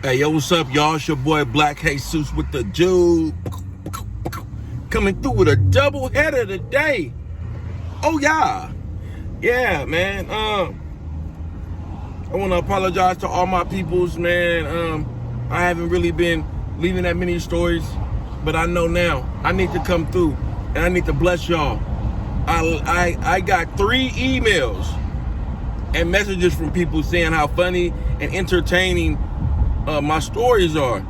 Hey, yo, what's up, y'all? It's your boy Blacc Jesus with the Jude. Coming through with a double header today. Oh, yeah. Yeah, man. I want to apologize to all my peoples, man. I haven't really been leaving that many stories, but I know now I need to come through, and I need to bless y'all. I got 3 emails and messages from people saying how funny and entertaining my stories are,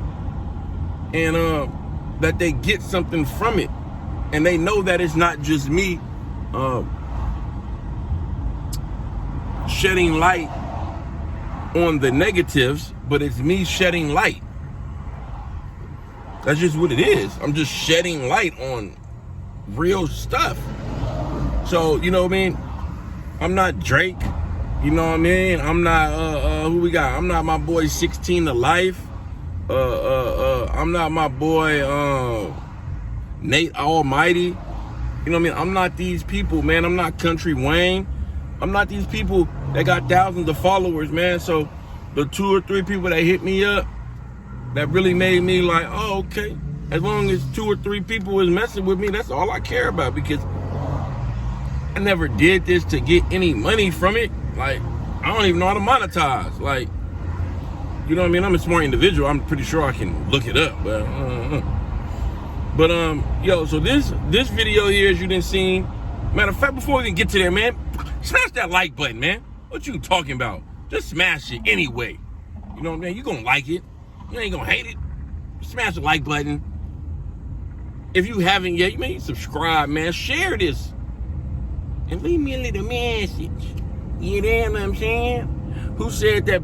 and that they get something from it, and they know that it's not just me shedding light on the negatives, but it's me shedding light. That's just what it is. I'm just shedding light on real stuff. So, you know what I mean? I'm not Drake. You know what I mean? I'm not, who we got? I'm not my boy 16 to Life. I'm not my boy, Nate Almighty. You know what I mean? I'm not these people, man. I'm not Country Wayne. I'm not these people that got thousands of followers, man. So the 2 or 3 people that hit me up, that really made me like, oh, okay. As long as 2 or 3 people is messing with me, that's all I care about, because I never did this to get any money from it. Like, I don't even know how to monetize. Like, you know what I mean? I'm a smart individual. I'm pretty sure I can look it up, but yo, so this video here, as you didn't see, matter of fact, before we even get to there, man, smash that like button, man. What you talking about? Just smash it anyway. You know what I mean? You gonna like it. You ain't gonna hate it. Smash the like button. If you haven't yet, you may subscribe, man. Share this. And leave me a little message. You know what I'm saying? Who said that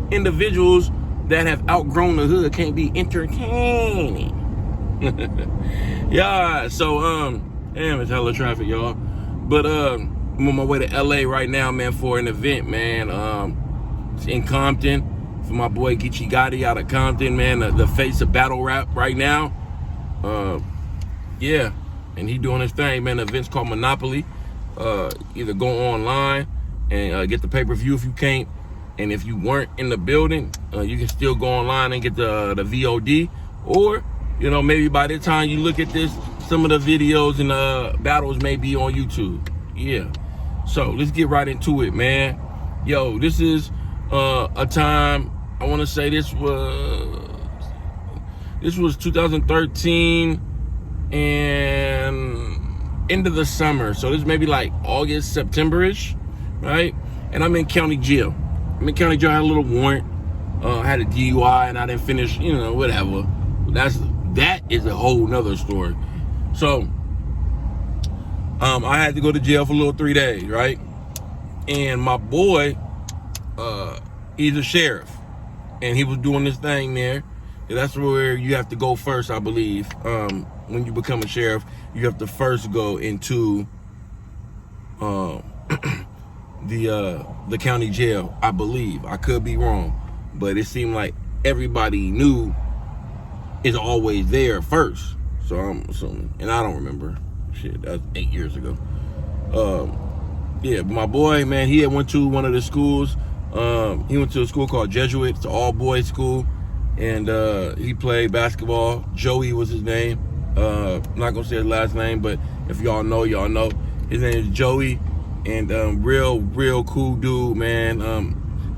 individuals that have outgrown the hood can't be entertaining? Yeah, so damn, it's hella traffic, y'all. But I'm on my way to LA right now, man, for an event, man. It's in Compton for my boy Geechee Gotti out of Compton, man, the face of battle rap right now. Yeah, and he doing his thing, man. The event's called Monopoly. Either go online and get the pay-per-view if you can't, and if you weren't in the building, you can still go online and get the VOD, or, you know, maybe by the time you look at this, some of the videos and battles may be on YouTube. Yeah, so let's get right into it, man. Yo, this is a time, I want to say this was 2013 and end of the summer, so this may be like August, September-ish, right? And I'm in county jail. I had a little warrant, had a DUI, and I didn't finish, you know, whatever. That is a whole nother story. So I had to go to jail for a little 3 days, right? And my boy, he's a sheriff, and he was doing this thing there. That's where you have to go first, I believe. When you become a sheriff, you have to first go into the county jail, I believe. I could be wrong, but it seemed like everybody knew is always there first. So I'm assuming, and I don't remember. Shit, that was 8 years ago. Yeah, but my boy, man, he had went to one of the schools. He went to a school called Jesuit. It's an all-boys school, and he played basketball. Joey was his name. I'm not gonna say his last name, but if y'all know, y'all know. His name is Joey, and real cool dude, man.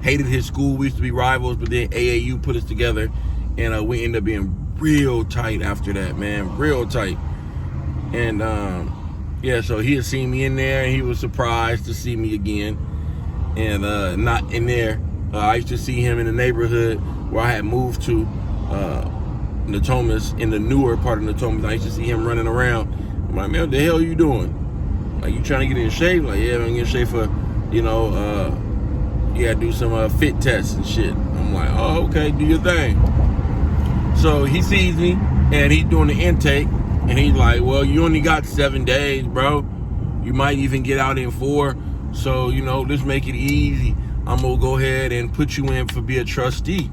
Hated his school. We used to be rivals, but then AAU put us together, and we ended up being real tight after that, man. Real tight. And yeah, so he had seen me in there, and he was surprised to see me again, and not in there. I used to see him in the neighborhood where I had moved to, Natomas, in the newer part of Natomas. I used to see him running around. I'm like, man, what the hell are you doing? Like, you trying to get in shape? Like, yeah, I'm getting in shape for, you know, you gotta do some fit tests and shit. I'm like, oh, okay, do your thing. So he sees me, and he's doing the intake, and he's like, well, you only got 7 days, bro. You might even get out in 4. So, you know, let's make it easy. I'm gonna go ahead and put you in for be a trustee.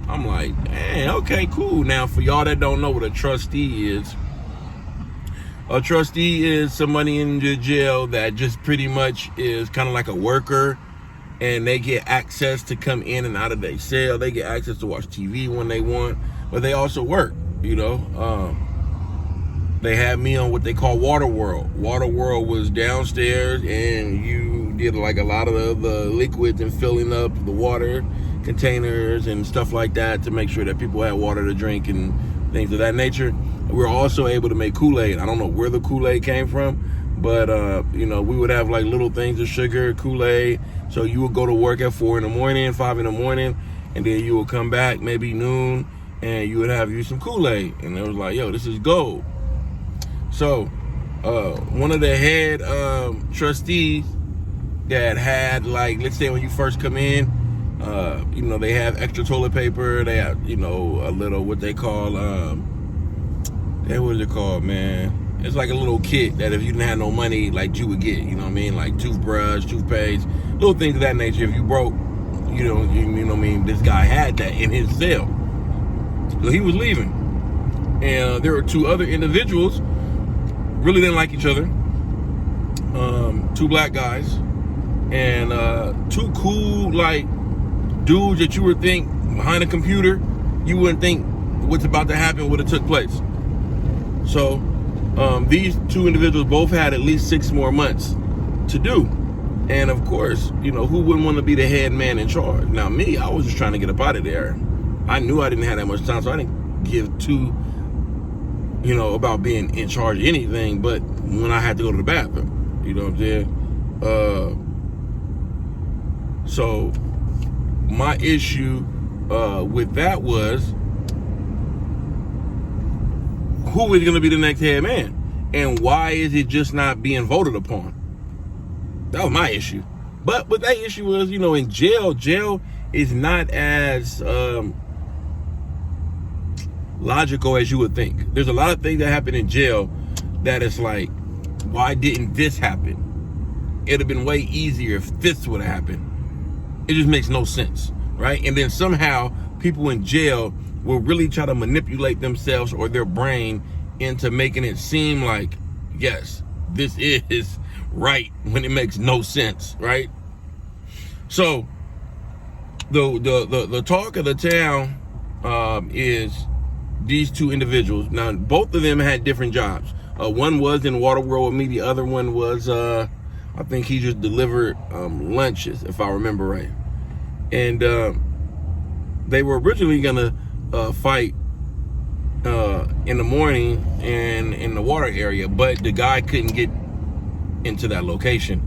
I'm like, man, okay, cool. Now, for y'all that don't know what a trustee is somebody in the jail that just pretty much is kind of like a worker, and they get access to come in and out of their cell. They get access to watch TV when they want, but they also work, you know. They had me on what they call Water World. Water World was downstairs, and you did like a lot of the liquids and filling up the water containers and stuff like that to make sure that people had water to drink and things of that nature. We were also able to make Kool-Aid. I don't know where the Kool-Aid came from, but you know, we would have like little things of sugar, Kool-Aid. So you would go to work at 4 in the morning, 5 in the morning, and then you would come back maybe noon, and you would have you some Kool-Aid. And it was like, yo, this is gold. So one of the head trustees that had, like, let's say when you first come in, you know, they have extra toilet paper. They have, you know, a little, what they call, what is it called, man? It's like a little kit that if you didn't have no money, like, you would get, you know what I mean? Like toothbrush, toothpaste, little things of that nature. If you broke, you know what I mean? This guy had that in his cell. So he was leaving. And there were 2 other individuals, really didn't like each other. 2 black guys. And 2 cool, like, dudes that you would think behind a computer, you wouldn't think what's about to happen would have took place. So these 2 individuals both had at least 6 more months to do. And of course, you know, who wouldn't want to be the head man in charge? Now me, I was just trying to get up out of there. I knew I didn't have that much time, so I didn't give 2, you know, about being in charge of anything, but when I had to go to the bathroom, you know what I'm saying? So my issue with that was, who is going to be the next head man? And why is it just not being voted upon? That was my issue. But what that issue was, you know, in jail is not as logical as you would think. There's a lot of things that happen in jail that it's like, why didn't this happen? It'd have been way easier if this would have happened. It just makes no sense, right? And then somehow people in jail will really try to manipulate themselves or their brain into making it seem like, yes, this is right, when it makes no sense, right? So the talk of the town is these 2 individuals. Now, both of them had different jobs. One was in Water World with me. The other one was, I think he just delivered lunches, if I remember right. And they were originally gonna fight in the morning and in the water area, but the guy couldn't get into that location.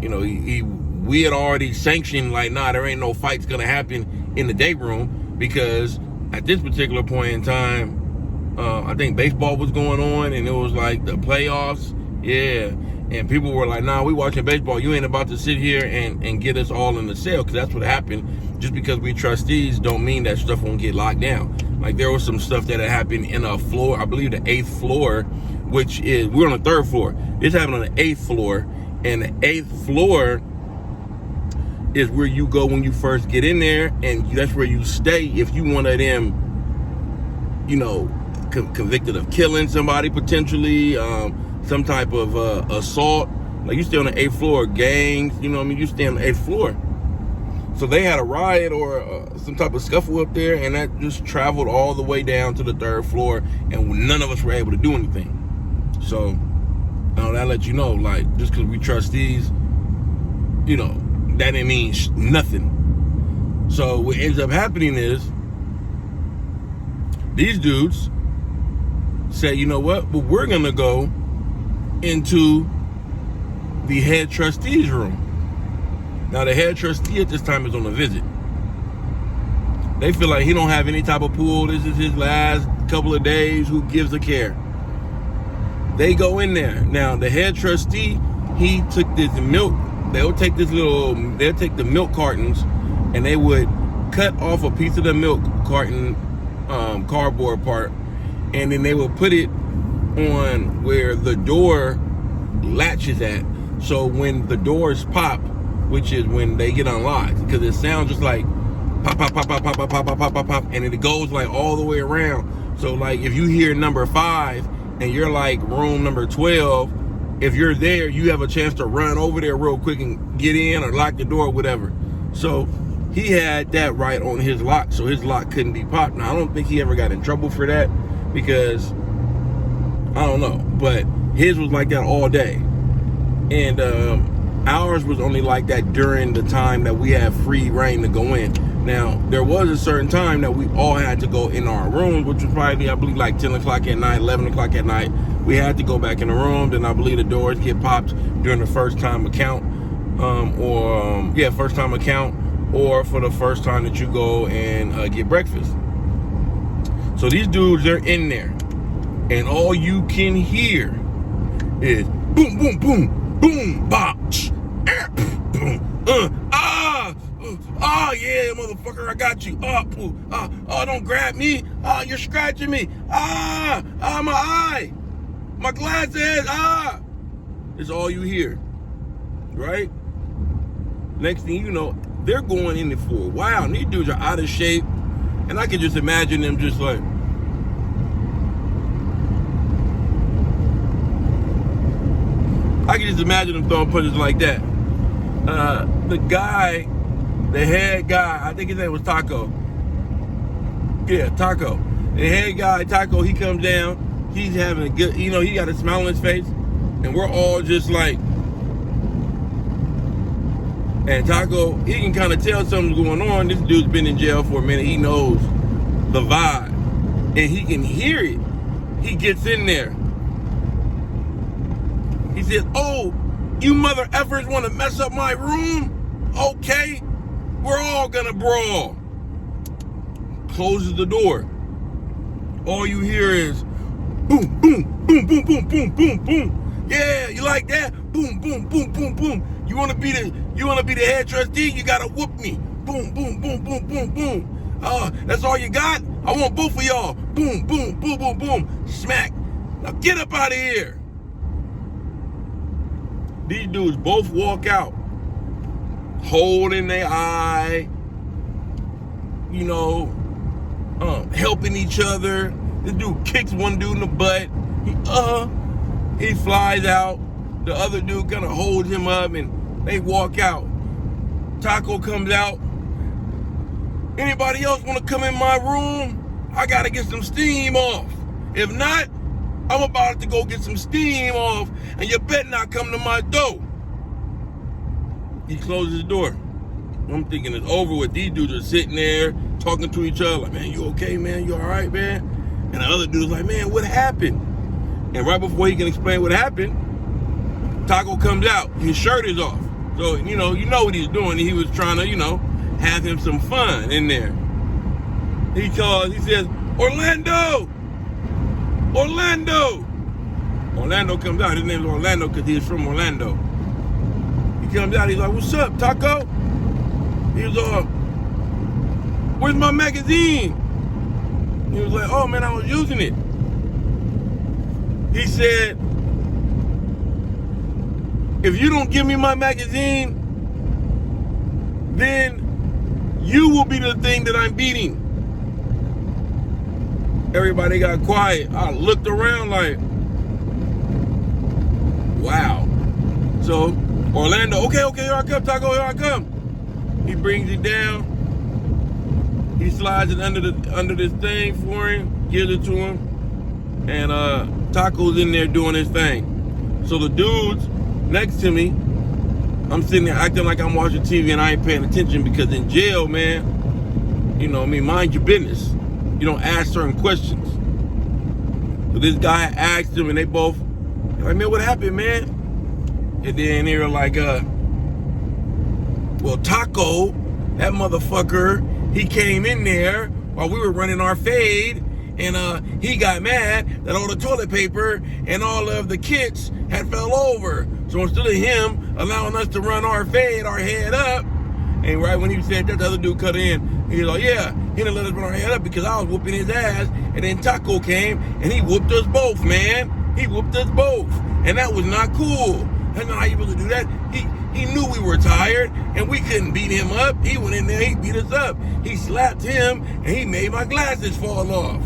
You know, we had already sanctioned, like, nah, there ain't no fights gonna happen in the day room, because at this particular point in time, I think baseball was going on, and it was like the playoffs, yeah. And people were like, nah, we watching baseball. You ain't about to sit here and get us all in the cell, because that's what happened. Just because we trustees don't mean that stuff won't get locked down. Like, there was some stuff that had happened in a floor, I believe the 8th floor, which is, we're on the 3rd floor. This happened on the 8th floor, and the 8th floor is where you go when you first get in there, and that's where you stay if you one of them, you know, convicted of killing somebody potentially, some type of assault. Like, you stay on the 8th floor, gangs, you know what I mean? You stay on the 8th floor. So they had a riot or some type of scuffle up there, and that just traveled all the way down to the 3rd floor, and none of us were able to do anything. So that lets you know, like, just because we trustees, you know, that didn't mean nothing. So what ends up happening is these dudes say, you know what? Well, we're gonna go into the head trustee's room. Now, the head trustee at this time is on a visit. They feel like he don't have any type of pull. This is his last couple of days. Who gives a care? They go in there. Now, the head trustee, he took this milk. They'll take the milk cartons, and they would cut off a piece of the milk carton cardboard part, and then they would put it on where the door latches at. So when the doors pop, which is when they get unlocked, because it sounds just like pop, pop, pop, pop, pop, pop, pop, pop, pop, pop, pop, and it goes like all the way around. So like if you hear number 5 and you're like room number 12, if you're there, you have a chance to run over there real quick and get in or lock the door or whatever. So he had that right on his lock, so his lock couldn't be popped. Now, I don't think he ever got in trouble for that because, I don't know, but his was like that all day. And ours was only like that during the time that we had free reign to go in. Now, there was a certain time that we all had to go in our rooms, which was probably, I believe, like 10 o'clock at night, 11 o'clock at night. We had to go back in the rooms, and I believe the doors get popped during the first time account, first time account, or for the first time that you go and get breakfast. So these dudes, they're in there, and all you can hear is boom, boom, boom, boom, bop, boom, yeah, motherfucker, I got you. Don't grab me. You're scratching me. My eye. My glasses. It's all you hear, right? Next thing you know, they're going in it for a while. And these dudes are out of shape. And I can just imagine them just like, I can just imagine them throwing punches like that. The head guy, I think his name was Taco. Yeah, Taco. The head guy, Taco, he comes down. He's having a good, he got a smile on his face. And we're all just like, and Taco, he can kind of tell something's going on. This dude's been in jail for a minute. He knows the vibe. And he can hear it. He gets in there. He says, oh, you mother effers want to mess up my room? Okay, we're all gonna brawl. Closes the door. All you hear is boom, boom, boom, boom, boom, boom, boom, boom. Yeah, you like that? Boom, boom, boom, boom, boom. You wanna be the head trustee? You gotta whoop me. Boom, boom, boom, boom, boom, boom. That's all you got? I want both of y'all. Boom, boom, boom, boom, boom. Smack. Now get up out of here. These dudes both walk out, holding their eye, helping each other. This dude kicks one dude in the butt. He flies out. The other dude kind of holds him up, and they walk out. Taco comes out. Anybody else want to come in my room? I got to get some steam off. If not, I'm about to go get some steam off, and you better not come to my door. He closes the door. I'm thinking it's over with. These dudes are sitting there talking to each other like, man, you okay, man? You all right, man? And the other dude's like, man, what happened? And right before he can explain what happened, Taco comes out. His shirt is off. So, you know what he's doing. He was trying to, have him some fun in there. He says, Orlando! Orlando comes out. His name is Orlando because he's from Orlando. He comes out. He's like, what's up, Taco? He was where's my magazine? He was like, oh, man, I was using it. He said, if you don't give me my magazine, then you will be the thing that I'm beating. Everybody got quiet. I looked around like, wow. So Orlando, okay, here I come, Taco, here I come. He brings it down. He slides it under this thing for him, gives it to him, and Taco's in there doing his thing. So the dudes next to me, I'm sitting there acting like I'm watching TV and I ain't paying attention because in jail, man, mind your business. You don't ask certain questions. So this guy asked him, and they both like, man, what happened, man? And then they were like, well, Taco, that motherfucker, he came in there while we were running our fade, and he got mad that all the toilet paper and all of the kits had fell over. So instead of him allowing us to run our fade, our head up, and right when he said that, the other dude cut in. He was like, yeah, he didn't let us run our head up because I was whooping his ass. And then Taco came and he whooped us both, man. He whooped us both. And that was not cool. That's not how you supposed to do that. He knew we were tired and we couldn't beat him up. He went in there, he beat us up. He slapped him and he made my glasses fall off.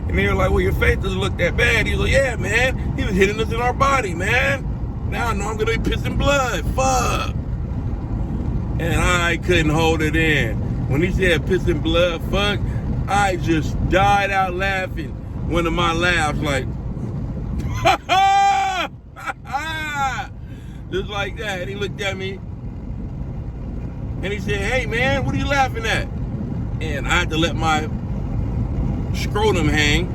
And they were like, well, your face doesn't look that bad. He was like, yeah, man. He was hitting us in our body, man. Now I know I'm going to be pissing blood. Fuck. And I couldn't hold it in. When he said pissing blood, fuck, I just died out laughing. One of my laughs like, just like that. He looked at me and he said, hey, man, what are you laughing at? And I had to let my scrotum hang.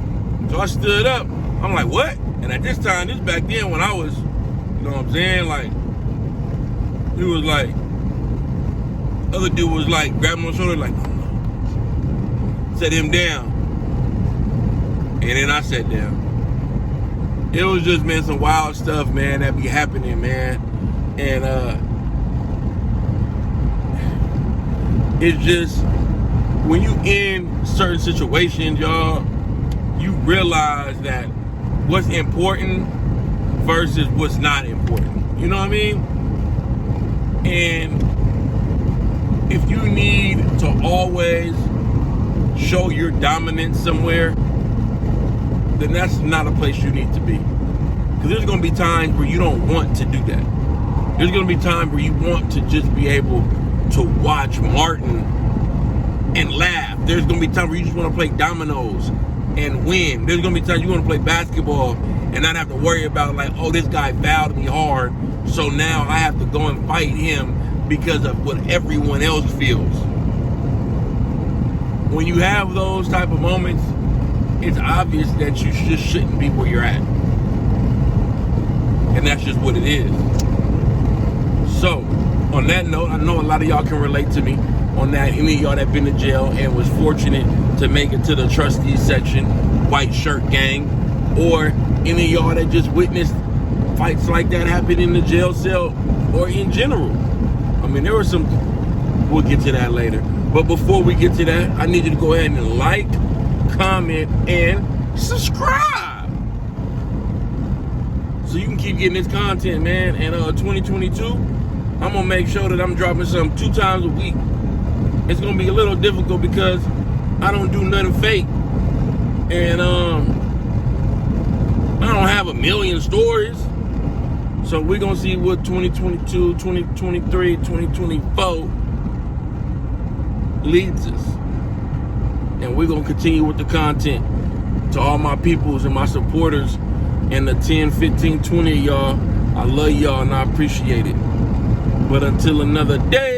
So I stood up. I'm like, what? And at this time, this back then when I was, you know what I'm saying? Like, he was like, other dude was like, grabbing my shoulder, like, no. Set him down. And then I sat down. It was just, man, some wild stuff, man, that be happening, man. And it's just, when you in certain situations, y'all, you realize that what's important versus what's not important. You know what I mean? And if you need to always show your dominance somewhere, then that's not a place you need to be. Because there's going to be times where you don't want to do that. There's going to be times where you want to just be able to watch Martin and laugh. There's going to be times where you just want to play dominoes and win. There's going to be times you want to play basketball and not have to worry about, like, oh, this guy fouled me hard, so now I have to go and fight him because of what everyone else feels. When you have those type of moments, it's obvious that you just shouldn't be where you're at. And that's just what it is. So, on that note, I know a lot of y'all can relate to me on that. Any of y'all that been to jail and was fortunate to make it to the trustees section, white shirt gang, or any of y'all that just witnessed fights like that happen in the jail cell or in general. I mean, there were some, we'll get to that later. But before we get to that, I need you to go ahead and like, comment, and subscribe, so you can keep getting this content, man. And 2022, I'm gonna make sure that I'm dropping something 2 times a week. It's gonna be a little difficult because I don't do nothing fake, and I don't have a million stories. So we're gonna see what 2022, 2023, 2024 leads us. And we're going to continue with the content. To all my peoples and my supporters and the 10, 15, 20 of y'all, I love y'all and I appreciate it. But until another day.